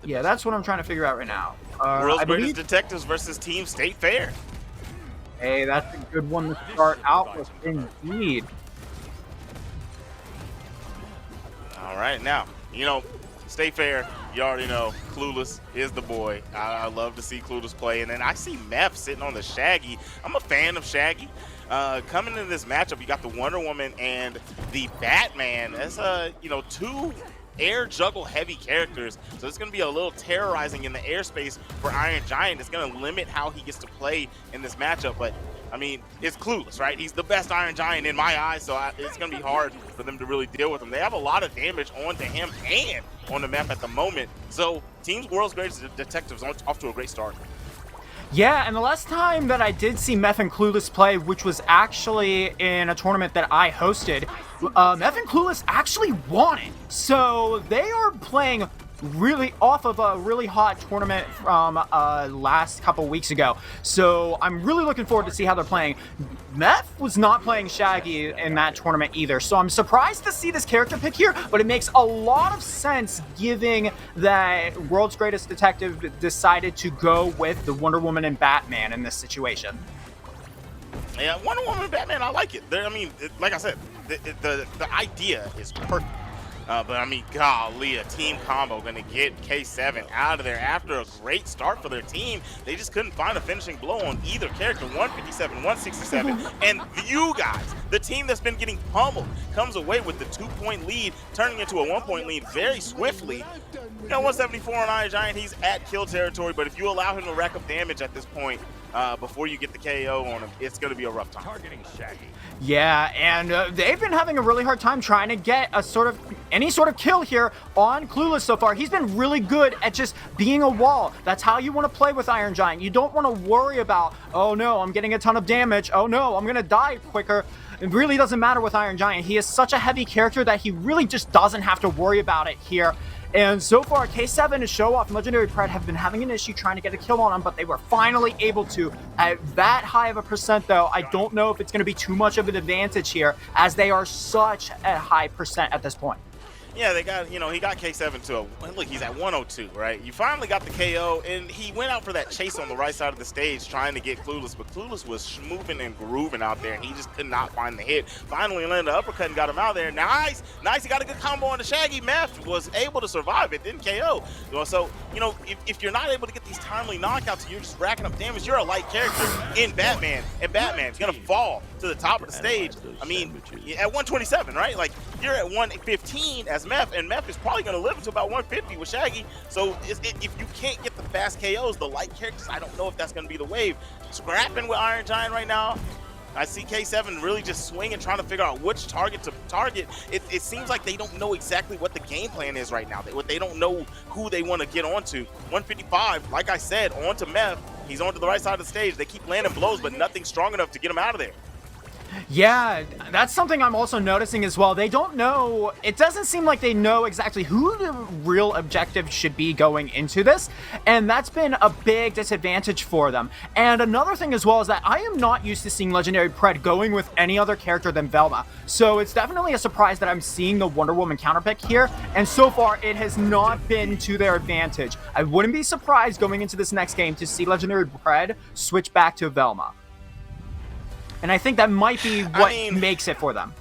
Yeah, that's what I'm trying to figure out right now. World's I Greatest believe. Detectives versus Team State Fair. Hey, that's a good one to start out with, indeed. All right, now, you know, State Fair, you already know, Clueless is the boy. I love to see Clueless play. And then I see Meth sitting on the Shaggy. I'm a fan of Shaggy. Coming into this matchup, you got the Wonder Woman and the Batman. That's, you know, two air juggle heavy characters, so it's going to be a little terrorizing in the airspace for Iron Giant. It's going to limit how he gets to play in this matchup, but I mean, it's Clueless, right? He's the best Iron Giant in my eyes, so it's going to be hard for them to really deal with him. They have a lot of damage onto him and on the map at the moment, so Team World's Greatest Detectives off to a great start. Yeah, and the last time that I did see Meth and Clueless play, which was actually in a tournament that I hosted, Meth and Clueless actually won it. So they are playing really off of a really hot tournament from last couple weeks ago. So I'm really looking forward to see how they're playing. Meth was not playing Shaggy in that tournament either, so I'm surprised to see this character pick here, but it makes a lot of sense given that World's Greatest Detective decided to go with the Wonder Woman and Batman in this situation. Yeah, Wonder Woman and Batman, I like it. I mean, like I said, the idea is perfect. But I mean, golly, a team combo gonna get K7 out of there after a great start for their team. They just couldn't find a finishing blow on either character. 157, 167, and you guys, the team that's been getting pummeled, comes away with the 2-point lead, turning into a 1-point lead very swiftly. You know, 174 on Iron Giant, he's at kill territory, but if you allow him to rack up damage at this point, before you get the KO on him, it's going to be a rough time. Targeting Shaggy. Yeah, and they've been having a really hard time trying to get any sort of kill here on Clueless so far. He's been really good at just being a wall. That's how you want to play with Iron Giant. You don't want to worry about, oh no, I'm getting a ton of damage. Oh no, I'm going to die quicker. It really doesn't matter with Iron Giant. He is such a heavy character that he really just doesn't have to worry about it here. And so far, K7 and Show Off and Legendary Pred have been having an issue trying to get a kill on him, but they were finally able to. At that high of a percent, though, I don't know if it's going to be too much of an advantage here, as they are such a high percent at this point. Yeah, they got, you know, he got K7 to a, look, he's at 102, right? You finally got the KO, and he went out for that chase on the right side of the stage trying to get Clueless, but Clueless was moving and grooving out there, and he just could not find the hit. Finally landed the uppercut and got him out there. Nice, nice, he got a good combo on the Shaggy. Meth was able to survive it, didn't KO. So, you know, if you're not able to get these timely knockouts and you're just racking up damage, you're a light character in Batman, and Batman's gonna fall to the top of the stage. I mean, at 127, right? Like, you're at 115 as Meth, and Meth is probably going to live to about 150 with Shaggy. So if you can't get the fast KOs, the light characters, I don't know if that's going to be the wave. Scrapping with Iron Giant right now. I see K7 really just swinging, trying to figure out which target to target. It seems like they don't know exactly what the game plan is right now. They don't know who they want to get onto. 155, like I said, onto Meth. He's onto the right side of the stage. They keep landing blows, but nothing strong enough to get him out of there. Yeah, that's something I'm also noticing as well. They don't know, it doesn't seem like they know exactly who the real objective should be going into this, and that's been a big disadvantage for them. And another thing as well is that I am not used to seeing Legendary Pred going with any other character than Velma, so it's definitely a surprise that I'm seeing the Wonder Woman counterpick here, and so far it has not been to their advantage. I wouldn't be surprised going into this next game to see Legendary Pred switch back to Velma. And I think that might be what makes it for them.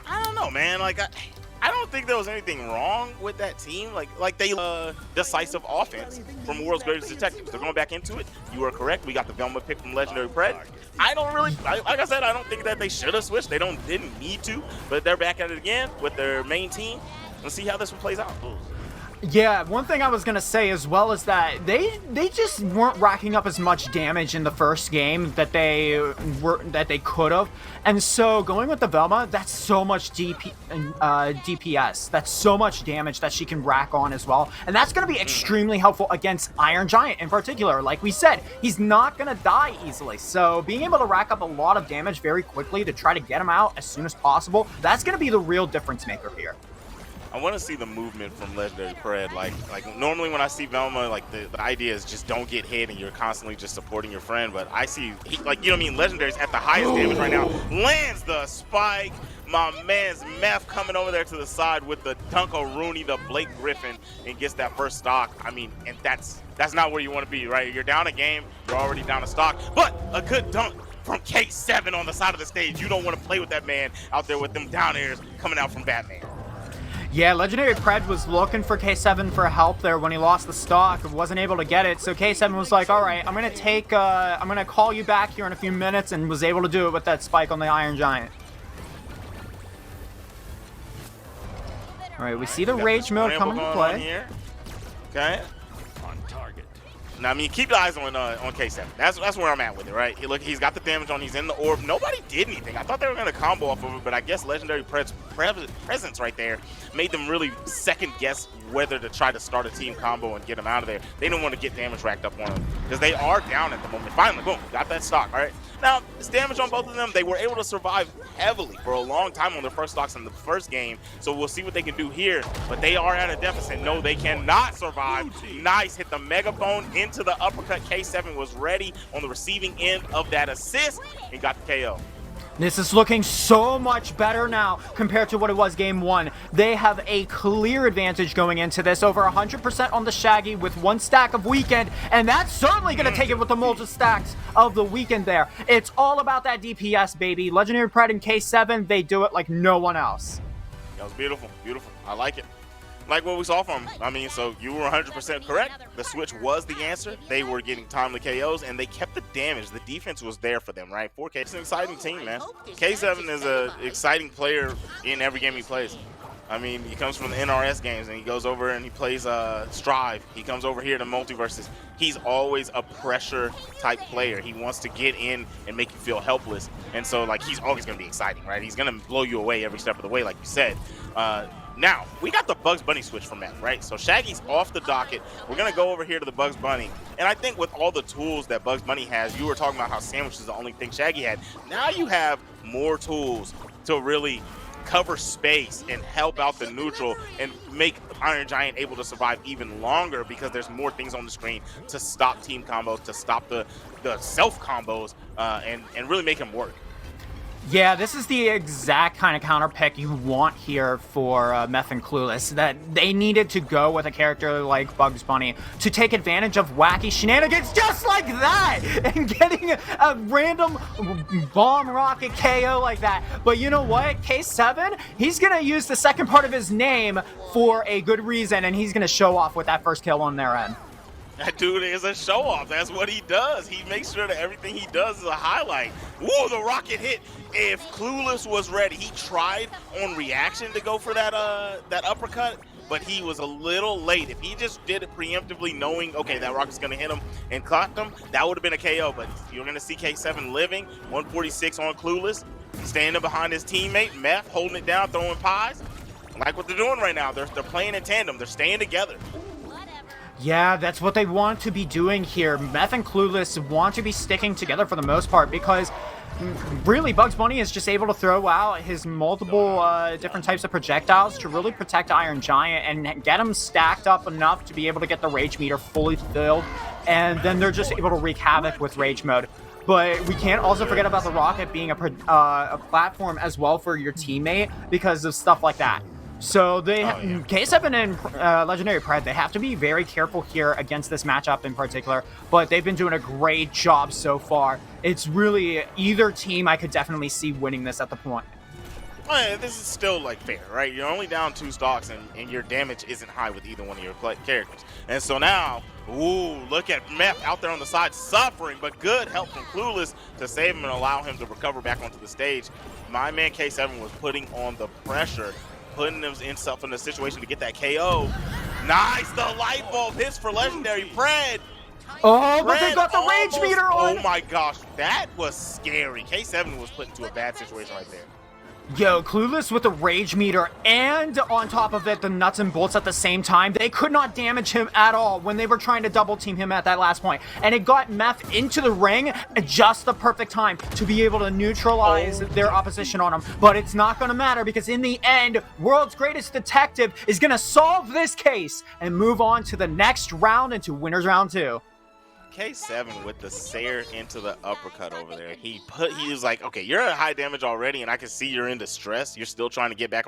I don't know, man. Like, I don't think there was anything wrong with that team. Like they decisive offense from World's Greatest Detectives. They're going back into it. You are correct. We got the Velma pick from Legendary Pred. I don't really, like I said, I don't think that they should have switched. They didn't need to, but they're back at it again with their main team. Let's see how this one plays out. Yeah, one thing I was going to say as well is that they just weren't racking up as much damage in the first game that they could have. And so going with the Velma, that's so much DPS. That's so much damage that she can rack on as well. And that's going to be extremely helpful against Iron Giant in particular. Like we said, he's not going to die easily. So being able to rack up a lot of damage very quickly to try to get him out as soon as possible, that's going to be the real difference maker here. I want to see the movement from Legendary Pred. Like normally when I see Velma, like the idea is just don't get hit and you're constantly just supporting your friend. But I see, like, you know what I mean? Legendary's at the highest damage right now. Lands the spike. My man's Meth coming over there to the side with the Dunko Rooney, the Blake Griffin, and gets that first stock. I mean, and that's not where you want to be, right? You're down a game, you're already down a stock, but a good dunk from K7 on the side of the stage. You don't want to play with that man out there with them down airs coming out from Batman. Yeah, Legendary Pred was looking for K7 for help there when he lost the stock, wasn't able to get it. So K7 was like, all right, I'm gonna call you back here in a few minutes, and was able to do it with that spike on the Iron Giant. All right, we see the Rage mode coming to play. Here. Okay. On target. Now, I mean, keep your eyes on K7. That's where I'm at with it, right? Look, he's got the damage on. He's in the orb. Nobody did anything. I thought they were going to combo off of it, but I guess Legendary Pred's presence right there made them really second guess whether to try to start a team combo and get him out of there. They didn't want to get damage racked up on him because they are down at the moment. Finally, boom, got that stock. All right. Now, this damage on both of them, they were able to survive heavily for a long time on their first stocks in the first game. So we'll see what they can do here, but they are at a deficit. No, they cannot survive. Nice, hit the megaphone into the uppercut. K7 was ready on the receiving end of that assist and got the KO. This is looking so much better now compared to what it was game one. They have a clear advantage going into this, over 100% on the Shaggy with one stack of Weekend, and that's certainly going to take it with the multi stacks of the Weekend there. It's all about that DPS, baby. Legendary Pred and K7, they do it like no one else. That was beautiful, beautiful. I like it. Like what we saw from him. I mean, so you were 100% correct. The switch was the answer. They were getting timely KOs, and they kept the damage. The defense was there for them, right? 4K. It's an exciting team, man. K7 is an exciting player in every game he plays. I mean, he comes from the NRS games, and he goes over and he plays Strive. He comes over here to Multiversus. He's always a pressure-type player. He wants to get in and make you feel helpless. And so, like, he's always going to be exciting, right? He's going to blow you away every step of the way, like you said. Now, we got the Bugs Bunny switch from that, right? So Shaggy's off the docket. We're going to go over here to the Bugs Bunny. And I think with all the tools that Bugs Bunny has, you were talking about how Sandwich is the only thing Shaggy had. Now you have more tools to really cover space and help out the neutral and make Iron Giant able to survive even longer because there's more things on the screen to stop team combos, to stop the self combos, and really make him work. Yeah, this is the exact kind of counter pick you want here for Meth and Clueless, that they needed to go with a character like Bugs Bunny to take advantage of wacky shenanigans just like that and getting a random bomb rocket KO like that. But you know what? K7, he's going to use the second part of his name for a good reason, and he's going to show off with that first kill on their end. That dude is a show-off. That's what he does. He makes sure that everything he does is a highlight. Whoa, the rocket hit. If Clueless was ready, he tried on reaction to go for that uppercut, but he was a little late. If he just did it preemptively, knowing, okay, that rocket's going to hit him and clock him, that would have been a KO. But you're going to see K7 living, 146 on Clueless, standing behind his teammate, Meth, holding it down, throwing pies. I like what they're doing right now. They're playing in tandem. They're staying together. Yeah, that's what they want to be doing here. Meth and Clueless want to be sticking together for the most part because really Bugs Bunny is just able to throw out his multiple different types of projectiles to really protect Iron Giant and get him stacked up enough to be able to get the Rage meter fully filled, and then they're just able to wreak havoc with Rage mode. But we can't also forget about the rocket being a platform as well for your teammate because of stuff like that. So they, K7 and Legendary Pred, they have to be very careful here against this matchup in particular, but they've been doing a great job so far. It's really either team I could definitely see winning this at the point. Well, this is still like fair, right? You're only down 2 stocks and your damage isn't high with either one of your characters. And so now, ooh, look at Meth out there on the side suffering, but good help from Clueless to save him and allow him to recover back onto the stage. My man K7 was putting on the pressure, putting himself in a situation to get that KO. Nice, the light bulb hits for Legendary Pred. Oh, but they got the Rage meter on. Oh my gosh, that was scary. K7 was put into a bad situation right there. Yo, Clueless with the Rage meter and on top of it, the nuts and bolts at the same time. They could not damage him at all when they were trying to double team him at that last point. And it got Meth into the ring at just the perfect time to be able to neutralize their opposition on him. But it's not going to matter because in the end, World's Greatest Detective is going to solve this case and move on to the next round into Winners Round 2. K7 with the Sayer into the uppercut over there. He was like, okay, you're at high damage already, and I can see you're in distress. You're still trying to get back